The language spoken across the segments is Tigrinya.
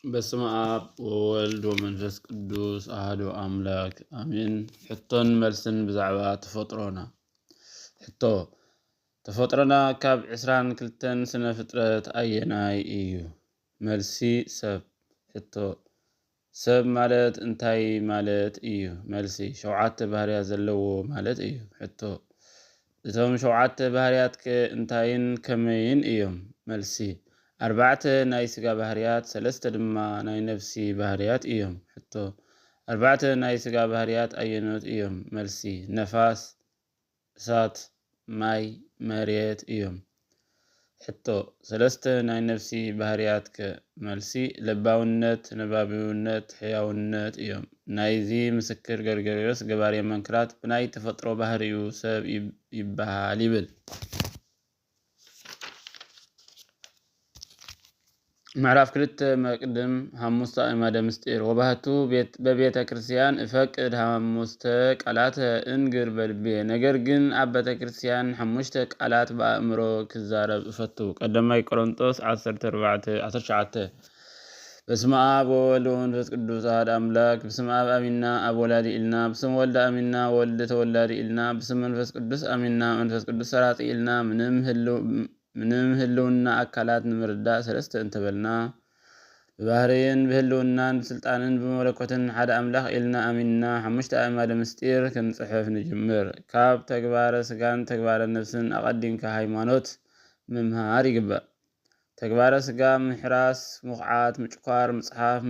በስመ አብ ወወልድ ወመንፈስ ቅዱስ አሐዱ አምላክ አሜን። ሕቶን መልስን ብዛዕባ ተፈጥሮና ሕቶ ተፈጥሮና ካብ 22 ስነ ፍጥረት አየናይ እዩ? መልሲ ሰብ ሕቶ ሰብ ማለት እንታይ ማለት እዩ? መልሲ 7 ባህርያት ዘለዎ ማለት እዩ። ሕቶ እቶም 7 ባህርያት እንታይን ከመይን እዮም? መልሲ 4 ናይ ስጋ ባህርያት 3 ድማ ናይ ነፍሲ ባህርያት እዮም። ሕቶ 4 ናይ ስጋ ባህርያት አየኖት እዮም? መልሲ ነፋስ፣ እሳት፣ ማይ፣ መሬት እዮም። ሕቶ 3 ናይ ነፍሲ ባህርያት መልሲ ልባውነት፣ ነባቢውነት፣ ሕያውነት እዮም። ናይዚ ምስክር ገርገርዮስ ገባርየ መንክራት ብናይ ተፈጥሮ ባህሪኡ ሰብ ይበሃል ይብል። ምዕራፍ 2 መቅድም 5 አእማደ ምስጢር ወባህቱ በቤተ ክርስቲያን እፈቅድ 5 ቃላት እንግር በልቤ ነገር ግን ኣብ ቤተ ክርስቲያን 5 ቃላት በአእምሮ ክዛረብ እፈቱ። ቀዳማይ ቆሮንቶስ 14:19 በስመ አብ ወወልድ ወመንፈስ ቅዱስ አሐዱ አምላክ። በስመ አብ አሚንና አብ ወላዲ ኢልና፣ በስመ ወልድ አሚንና ወልድ ተወላዲ ኢልና፣ በስመ መንፈስ ቅዱስ አሚንና መንፈስ ቅዱስ ሰራጺ ኢልና፣ ምንም ህልውና አካላት ንምርዳእ 3 እንተበልና በባህርይን ብህልውናን ብስልጣንን ብመለኮትን ሓደ አምላክ ኢልና አሚንና 5 አእማደ ምስጢር ክንጽሕፍ ንጅምር። ካብ ተግባረ ስጋን ተግባረ ነፍስን አቀዲምካ ሃይማኖት ምምሃር ይግባእ። ተግባረ ስጋ ምሕራስ፣ ምኹዓት፣ ምጭኳር፣ ምጽሓፍ፣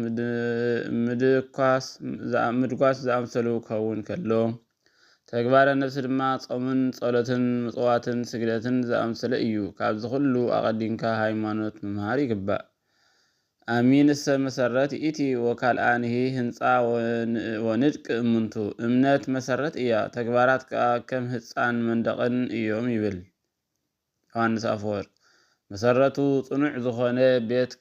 ምድጓስ ዝኣምሰሉ ክኸውን ከሎ ተግባረ ነፍሲ ድማ ጾምን ጸሎትን ምጽዋትን ስግደትን ዝኣምሰለ እዩ። ካብዚ ኩሉ አቀዲምካ ሃይማኖት ምምሃር ይግባእ። አሚንሰ መሰረት ኢቲ ወካልአንሂ ህንፃ ወንድቅ እምንቱ። እምነት መሰረት እያ፣ ተግባራት ከዓ ከም ህፃን መንደቅን እዮም ይብል ዮሃንስ አፈወርቅ። መሰረቱ ጽኑዕ ዝኾነ ቤት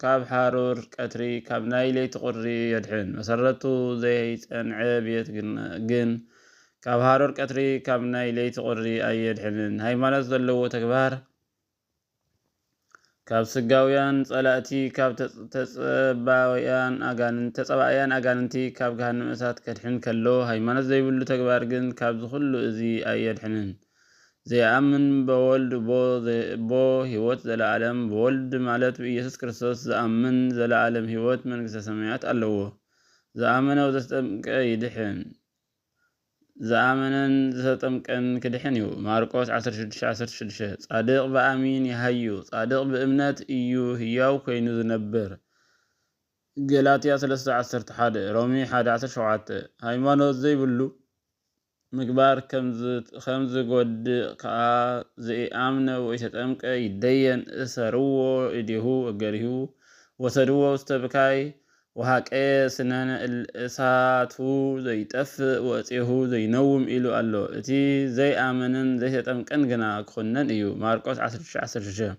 ካብ ሓሩር ቀትሪ ካብ ናይ ለይቲ ቁሪ የድሕን። መሰረቱ ዘይጸንዐ ቤት ግን ካብ ሓሩር ቀትሪ ካብ ናይ ለይቲ ቁሪ ኣየድሕንን። ሃይማኖት ዘለዎ ተግባር ካብ ስጋውያን ጸላእቲ ካብ ተጸባእያን አጋንንቲ ካብ ገሃነመ እሳት ከድሕን ከሎ ሃይማኖት ዘይብሉ ተግባር ግን ካብዚ ኩሉ እዚ ኣየድሕንን። ዘይአምን በወልድ ቦ ህይወት ዘለዓለም በወልድ ማለት ብኢየሱስ ክርስቶስ ዝአምን ዘለዓለም ህይወት መንግስተ ሰማያት ኣለዎ። ዝአመነ ወዘተጠምቀ ይድሕን፣ ዝአመነን ዝተጠምቀን ክድሕን እዩ። ማርቆስ 16:16 ጻድቅ በአሚን ይሃዩ፣ ጻድቅ ብእምነት እዩ ህያው ኮይኑ ዝነብር። ገላትያ 3:11 ሮሚ 1:17 ሃይማኖት ዘይብሉ ምግባር ከም ዝጎድእ ከዓ ዘይአምነ ወይ ተጠምቀ ይደየን። እሰርዎ እዲሁ እገሪሁ ወሰድዎ ውስተ ብካይ ወሃቀየ ስነነ እሳቱ ዘይጠፍእ ወፂሁ ዘይነውም ኢሉ ኣሎ። እቲ ዘይአመንን ዘይተጠምቀን ግና ክኹነን እዩ። ማርቆስ 16:16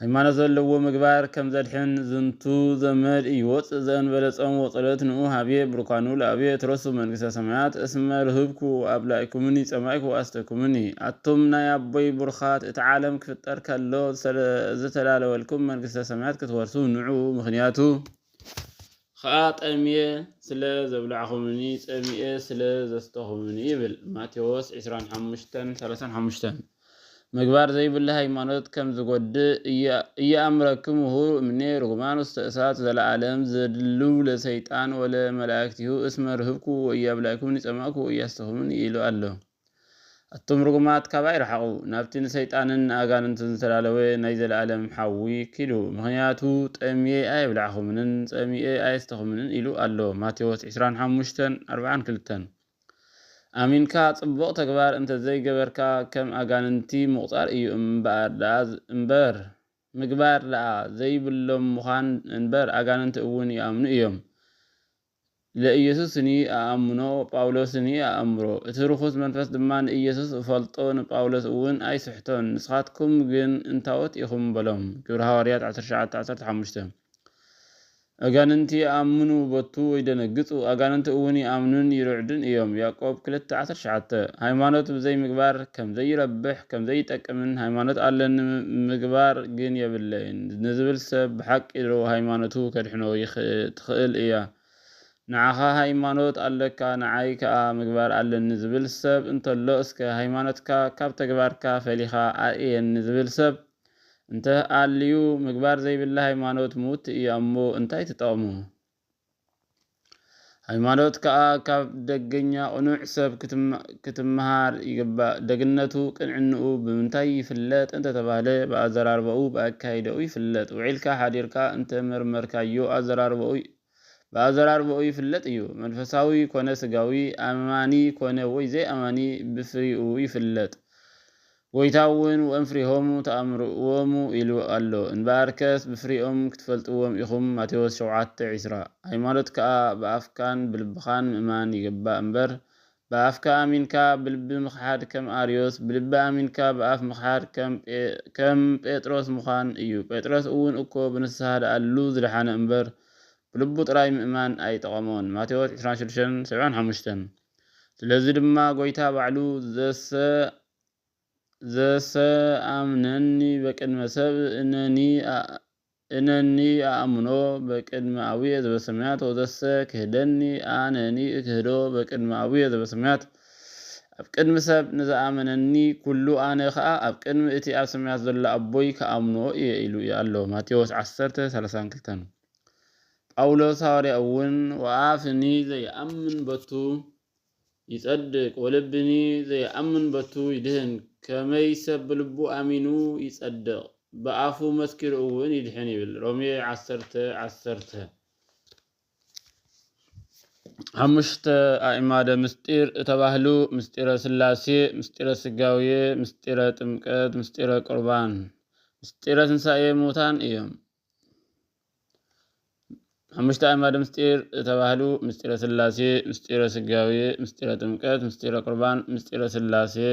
ሃይማኖት ዘለዎ ምግባር ከም ዘድሕን ዝንቱ ዘመድ ይወፅእ ዘእንበለ ጾም ወጸሎት ንዑ ሃብየ ብሩካኑ ለአብየ ትረሱ መንግስተ ሰማያት እስመ ርህብኩ አብላዕኩምኒ ጸማይኩ አስተኩምኒ። አቶም ናይ አቦይ ቡርኻት እቲ ዓለም ክፍጠር ከሎ ዝተላለወልኩም መንግስተ ሰማያት ክትወርሱ ንዑ። ምክንያቱ ከዓ ጠምየ ስለ ዘብላዕኹምኒ ጸሚየ ስለ ዘስተኹምኒ ይብል ማቴዎስ 25:35 ምግባር ዘይብለ ሃይማኖት ከም ዝጎድእ እየአምረክም ውሁር እምኔ ርጉማን ውስተ እሳት ዘለዓለም ዘድልው ለሰይጣን ወለመላእክቲሁ እስመ ርህብኩ ወኢያብላዕኩምኒ ጸማእኩ ወኢያስተኹምኒ ኢሉ ኣሎ። እቶም ርጉማት ካብኣይ ረሓቑ፣ ናብቲ ንሰይጣንን አጋንንትን ዝተላለወ ናይ ዘለዓለም ሓዊ ኪዱ። ምክንያቱ ጠምየ ኣይብላዕኹምንን ጸሚየ ኣየስተኹምንን ኢሉ ኣሎ ማቴዎስ 25:42 አሚንካ ጽቡቕ ተግባር እንተዘይገበርካ ከም አጋንንቲ ምቁፃር እዩ እምበር ምግባር ደኣ ዘይብሎም ምዃን እምበር አጋንንቲ እውን ይኣምኑ እዮም። ለኢየሱስኒ አአምኖ ጳውሎስኒ አአምሮ። እቲ ርኩስ መንፈስ ድማ ንኢየሱስ እፈልጦ ንጳውሎስ እውን ኣይስሕቶን። ንስኻትኩም ግን እንታወት ኢኹም በሎም ግብረ ሐዋርያት 19:15 أجاننتي آمنوا بطو ويدنقطوا أجاننت أوني آمنون يرعدن يوم يعقوب 13 هايمانوت بزي مقبار كم زي ربح كم زي تكمن هايمانوت ألن مقبار جين يبلين نزبل سب حق إلو هايمانوتو كدحنو تخيل إياه نعخا هايمانوت ألكا نعايكا مقبار ألن نزبل سب انت اللوسك هايمانوتكا كاب تقباركا فليخا آئين نزبل سب انت قاليو مقبار زي بالله هايمانوت موت يامو انتاي تطعمو هايمانوت كاب دقنيا ونوع سب كتمهار يقبا دقنتو كنعنقو بمنتاي فلات انت تبالي بأزرار بقو بأكايدو يفلات وعيلكا حديركا انت مرمركا يو بأزرار بقو يفلات يو منفساوي كونه سقاوي أماني كونه ويزي أماني بفريقو يفلات ويتاون وانفريهم تأمرهم إلو ألو انباركس بفريهم كتفلتوهم إخم ماتيوس 7:10 هايمانوت كا بأفكان بلبخان ممان يقبا انبر بأفكا أمينكا بلب مخحاد كم آريوس بلب أمينكا بأف مخحاد كم بيتروس مخان إيو بيتروس أون أكو بنسهاد ألوز لحان انبر بلبو تراي ممان أي تقامون ماتيوس 26:7-5 ስለዚህ ድማ ጎይታ ባዕሉ ዘሰአምነኒ በቅድመ ሰብ እነኒ አእምኖ በቅድመ አቡየ ዘበሰማያት ወዘሰ ክህደኒ አነኒ እክህዶ በቅድመ አቡየ ዘበሰማያት ኣብ ቅድሚ ሰብ ንዝኣመነኒ ኩሉ ኣነ ከዓ ኣብ ቅድሚ እቲ ኣብ ሰማያት ዘሎ ኣቦይ ከኣምኖ እየ ኢሉ ኣሎ ማቴዎስ 10:32 ጳውሎስ ሐዋርያ እውን ወአፍኒ ዘይአምን በቱ يصدق ولبني زي أمن بتو يدهن كما يسب لبو أمينو يصدق بأفو مسكر أون يدهن يبل رومي 10:10 حمشت أعماد مستير تباهلو مستير سلاسي مستير سقاوية مستير تمكت مستير قربان مستير تنسائي موتان إيام حمشت أعماد مستير تباهلو مستير سلاسي مستير سقاوي مستير تمكت مستير قربان مستير سلاسي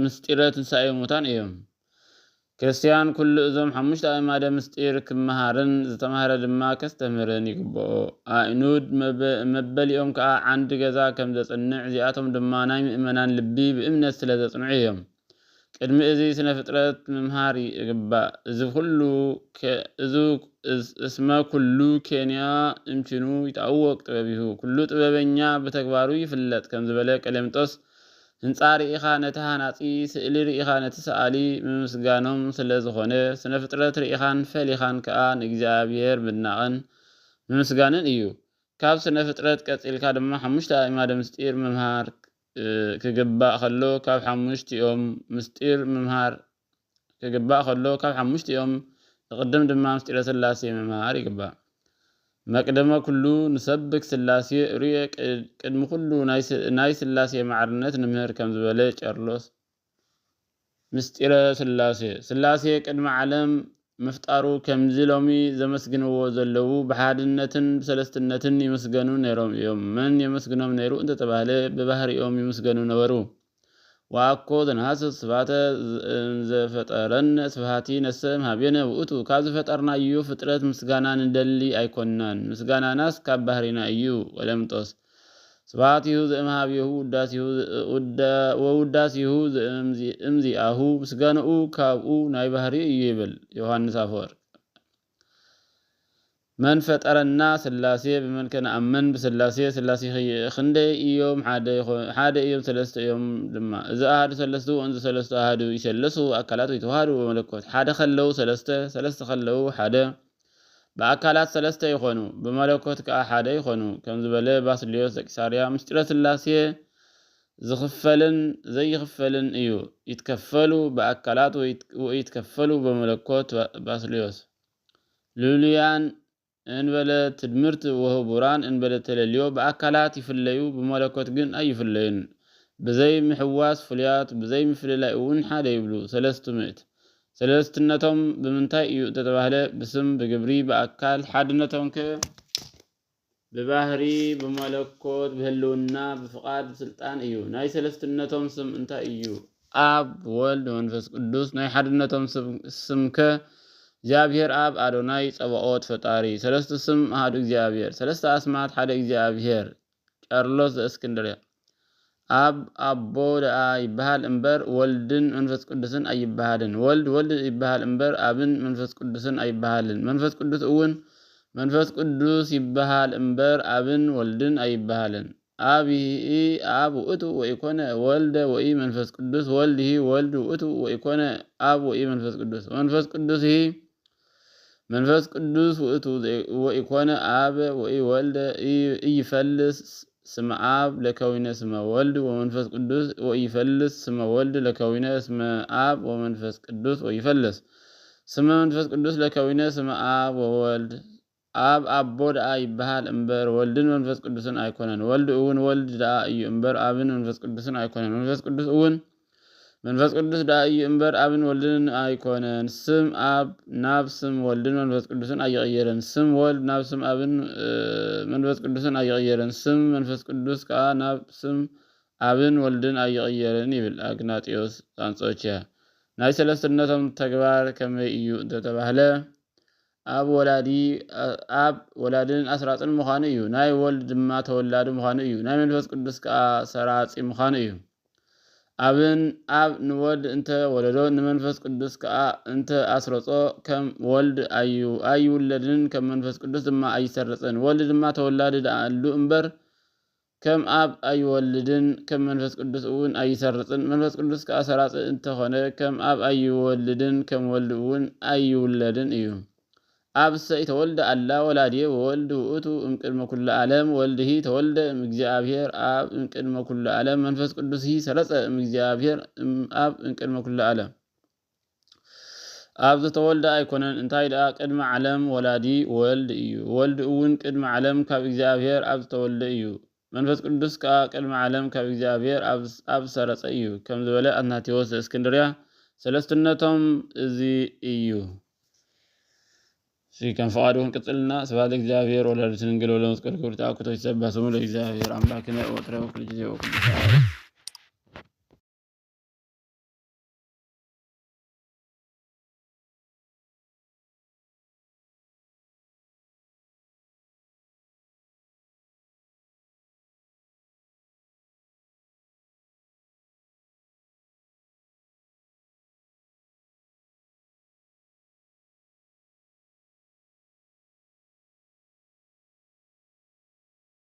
مستير تنسائي موتان إيوم كريستيان كل إذوم حمشت أعماد مستير كمهارن زتمهار دما كستمرن يقبو آئنود مبال يوم كا عند غزا كم زتنع زياتهم دما نايم إمنان لبي بإمنة سلازة صنعيهم ቅድሚ እዚ ስነ ፍጥረት መምሃሪ ይግባእ እዚ ኩሉ እስመ ኩሉ ኬንያ እምችኑ ይታወቅ ጥበቢሁ ኩሉ ጥበበኛ በተግባሩ ይፍለጥ ከም ዝበለ ቀሌምጦስ ህንፃ ርኢኻ ነቲ ሃናፂ ስእሊ ርኢኻ ነቲ ሰኣሊ ምምስጋኖም ስለ ዝኾነ ስነ ፍጥረት ርኢኻን ፈሊኻን ከዓ ንእግዚአብሔር ምድናቕን ምምስጋንን እዩ ካብ ስነ ፍጥረት ቀፂልካ ድማ 5 ኣእማደ ምስጢር መምሃር كجباء خلو كاب 5 يوم مستير ممهار كجباء خلو كاب 5 يوم تقدم دما مستير سلاسي ممهار يجباء مقدمه كله نسبك سلاسي ريق قدم كله ناي سلاسي معرنت نمهر كم زبله ጨርሎስ مستير سلاسي قدم عالم مفتارو كم زلومي زمسغنو زلو بحادنتن بسلستنتن يمسغنو نيروم يوم من يمسغنوم نيرو انت تباله ببحر يوم يمسغنو نورو واكو ذناس سبات زفطرن سباتي نسم هابينه وኡቱ ካዝ ፈጠርና እዩ ፍጥረት ምስጋናን እንደሊ አይኮናን ምስጋናናስ ካብ ባህሪና እዩ ወለምጦስ سباتيو زمهابيو وداسيو زمزياهو بسغانو كابو ناي بحري يبل يوحنس افور من فطرنا سلاسي بمن كان امن بسلاسي خندي يوم حاده يوم ثلاثه يوم دما اذا احد ثلاثه وانز ثلاثه احد يسلسو اكلات يتوهادو بملكوت حاده خلو ثلاثه خلو حاده በአካላት ሰለስተ ይሆኑ በመለኮት ከአሐደ ይሆኑ ከም ዝበለ ባስልዮስ ዘቂሳርያ ምስጢረ ስላሴ ዝኽፈልን ዘይኽፈልን እዩ ይትከፈሉ በአካላት ወይ ይትከፈሉ በመለኮት ባስልዮስ ሉሊያን እንበለ ትድምርት ወህቡራን እንበለ ተለልዮ በአካላት ይፍለዩ በመለኮት ግን አይፍለዩን በዘይ ምሕዋስ ፍልያት በዘይ ምፍልላይ እውን ሓደ ይብሉ ሰለስቱ ምዕት ሰለስትነቶም በመንታይ እዩ ተተባህለ በስም በግብሪ በአካል ሓድነቶም በባህሪ በመለኮት በህልውና በፍቃድ ስልጣን እዩ ናይ ሰለስትነቶም ስም እንታይ እዩ አብ ወልድ መንፈስ ቅዱስ ናይ ሓድነቶም ስም እግዚአብሔር አብ አዶናይ ጸባኦት ፈጣሪ ሰለስቱ ስም አሐዱ እግዚአብሔር ሰለስተ አስማት ሓደ እግዚአብሔር ቄርሎስ ዘእስክንድርያ አብ አቦ ደአ ይበሃል እምበር ወልድን መንፈስ ቅዱስን አይበሃልን ወልድ ይበሃል እምበር አብን መንፈስ ቅዱስን አይበሃልን መንፈስ ቅዱስ እውን መንፈስ ቅዱስ ይበሃል እምበር አብን ወልድን አይበሃልን አብ ውእቱ ወኢኮነ ወልደ ወኢ መንፈስ ቅዱስ ወልድ ወልድ ውእቱ ወኢኮነ አብ ወኢ መንፈስ ቅዱስ መንፈስ ቅዱስ መንፈስ ቅዱስ ውእቱ ወኢኮነ አብ ወኢ ወልደ ይፈልስ ስመ አብ ለከዊነ ስመ ወልድ ወመንፈስ ቅዱስ ወይፈልስ ስመ ወልድ ለከዊነ ስመ አብ ወመንፈስ ቅዱስ ወይፈልስ ስመ መንፈስ ቅዱስ ለከዊነ ስመ አብ ወወልድ አብ አቦ ደአ ይበሃል እምበር ወልድን መንፈስ ቅዱስን አይኮነን ወልድ እውን ወልድ ደአ እዩ እምበር አብን መንፈስ ቅዱስን አይኮነን መንፈስ ቅዱስ እውን መንፈስ ቅዱስ ደአ እዩ እምበር አብን ወልድን አይኮነን ስም አብ ናብ ስም ወልድን መንፈስ ቅዱስን አይቀየረን ስም ወልድ ናብ ስም አብን መንፈስ ቅዱስን አይቀየረን ስም መንፈስ ቅዱስ ከአ ናብ ስም አብን ወልድን አይቀየረን ይብል አግናጢዮስ አንጾኪያ ናይ ሰለስትነቶም ተግባር ከመይ እዩ እንተተባህለ አብ ወላድን አስራጥን ምዃኑ እዩ ናይ ወልድ ድማ ተወላዲ ምዃኑ እዩ ናይ መንፈስ ቅዱስ ከአ ሰራጺ ምዃኑ እዩ አብን አብ ንወልድ እንተ ወለዶ ንመንፈስ ቅዱስ ከአ እንተ አስረጾ ከም ወልድ አይውለድን ከም መንፈስ ቅዱስ ድማ አይሰረጽን ወልድ ድማ ተወላዲ ደአሉ እምበር ከም አብ አይወልድን ከም መንፈስ ቅዱስ እውን አይሰርጽን መንፈስ ቅዱስ ከአ ሰራጺ እንተኾነ ከም አብ አይወልድን ከም ወልድ እውን አይውለድን እዩ አብ ተወልደ አላ ወላድየ ወወልድ ውእቱ እምቅድመ ኩሉ ዓለም ወልድሂ ተወልደ እምእግዚአብሔር አብ እምቅድመ ኩሉ ዓለም መንፈስ ቅዱስ ሰረጸ እምእግዚአብሔር አብ እምቅድመ ኩሉ ዓለም አብ ዝተወልደ አይኮነን እንታይ ደአ ቅድመ ዓለም ወላዲ ወልድ እዩ ወልድ እውን ቅድመ ዓለም ካብ እግዚአብሔር አብ ዝተወልደ እዩ መንፈስ ቅዱስ ከአ ቅድመ ዓለም ካብ እግዚአብሔር አብ ሰረጸ እዩ ከም ዝበለ አትናቴዎስ ዘእስክንድርያ ሰለስትነቶም እዚ እዩ كان فؤاده كتلنا سبحان እግዚአብሔር ወላዲትን ድንግል ወለመስቀል ክብር ተአኩቶ ይሰበህ ስሙ ለእግዚአብሔር አምላክነ ወጥረው ክል ጊዜ ወክል